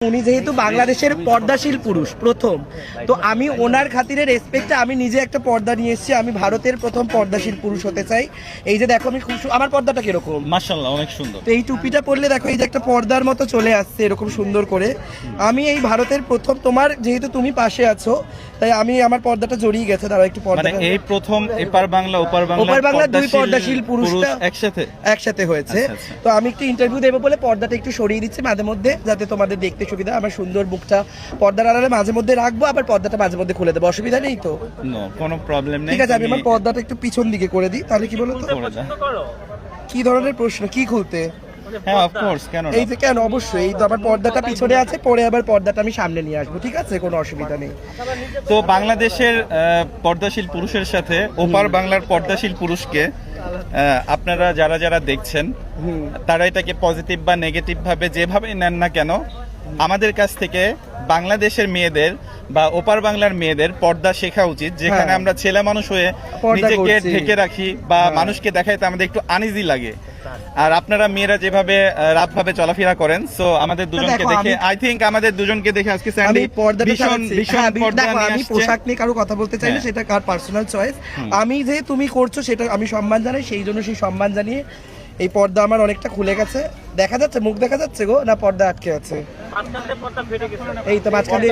উনি যেহেতু বাংলাদেশের পর্দাশীল পুরুষ প্রথম, তো আমি ওনার খাতিরে রেসপেক্টে আমি নিজে একটা পর্দা নিয়ে এসেছি। আমি ভারতের প্রথম পর্দাশীল পুরুষ হতে চাই। এই যে দেখো আমি খুব আমার পর্দাটা কিরকম মাশাআল্লাহ, অনেক সুন্দর। তো এই টুপিটা পরলে দেখো এই যে একটা পর্দার মতো চলে আসছে এরকম সুন্দর করে। আমি এই ভারতের প্রথম, তোমার যেহেতু তুমি পাশে আছো তাই আমি আমার পর্দাটা জড়িয়ে গেছে। দাঁড়া একটু পর্দা, মানে এই প্রথম এপার বাংলা ওপার বাংলা দুই পর্দাশীল পুরুষটা একসাথে হয়েছে। আচ্ছা, আচ্ছা। তো আমি একটু ইন্টারভিউ দেবো বলে পর্দাটা একটু সরিয়ে দিচ্ছি মাঝে মধ্যে, যাতে তোমাদের দেখতে সুবিধা। আমার সুন্দর মুখটা পর্দার আড়ালে মাঝে মধ্যে রাখবো, আবার পর্দাটা মাঝে মধ্যে খুলে দেবো, অসুবিধা নেই তো? নো, কোনো প্রবলেম নেই। ঠিক আছে, আমি আমার পর্দাটা একটু পিছন দিকে করে দিই, তাহলে কি বলো তো? কি ধরনের প্রশ্ন, কি খুলতে? হ্যাঁ, অফ কোর্স, কেন না? এই যে কেন, অবশ্যই। এই তো আমার পর্দাটা পিছনে আছে, পরে আবার পর্দাটা আমি সামনে নিয়ে আসবো, ঠিক আছে, কোনো অসুবিধা নেই। তো বাংলাদেশের পর্দাশীল পুরুষের সাথে ওপার বাংলার পর্দাশীল পুরুষকে আপনারা যারা যারা দেখছেন তারা এটাকে পজিটিভ বা নেগেটিভ ভাবে যেভাবে নেন না কেন, আমাদের কাছ থেকে বাংলাদেশের মেয়েদের বা ওপার বাংলার মেয়েদের পর্দা শেখা উচিত। যেখানে আমরা ছেলে মানুষ হয়ে নিজেকে ঢেকে রাখি বা মানুষকে দেখাইতে আমাদের একটু আনইজি লাগে, আর আপনারা মেয়েরা যেভাবে রাতভাবে চলাফেরা করেন, সো আমাদের দুজনকে দেখে আই থিংক আমাদের দুজনকে দেখে আজকে স্যান্ডি ভীষণ পর্দা নিয়ে আমি আসছে। পোশাক নিয়ে কারো কথা বলতে চাই না, সেটা কার পার্সোনাল চয়েস। আমি যে তুমি করছো সেটা আমি সম্মান জানাই, সেই জন্য সেই সম্মান জানিয়ে এই পর্দা আমার অনেকটা খুলে গেছে। দেখা যাচ্ছে, মুখ দেখা যাচ্ছে গো, না পর্দা আটকে আছে? এই তো মাঝখানে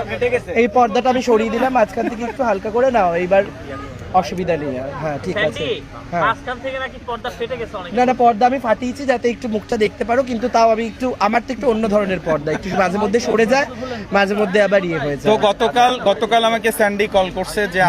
এই পর্দাটা আমি সরিয়ে দিলাম, মাঝখান থেকে একটু হালকা করে নাও, এইবার অসুবিধা নেই আর। হ্যাঁ, ঠিক আছে। হ্যাঁ, না না, পর্দা আমি ফাটিয়েছি যাতে একটু মুখটা দেখতে পারো, কিন্তু তাও আমি একটু, আমার তো একটু অন্য ধরনের পর্দা, একটু মাঝে মধ্যে সরে যায়, মাঝে মধ্যে আবার ইয়ে হয়ে যায়। তো গতকাল আমাকে স্যান্ডি কল করছে যে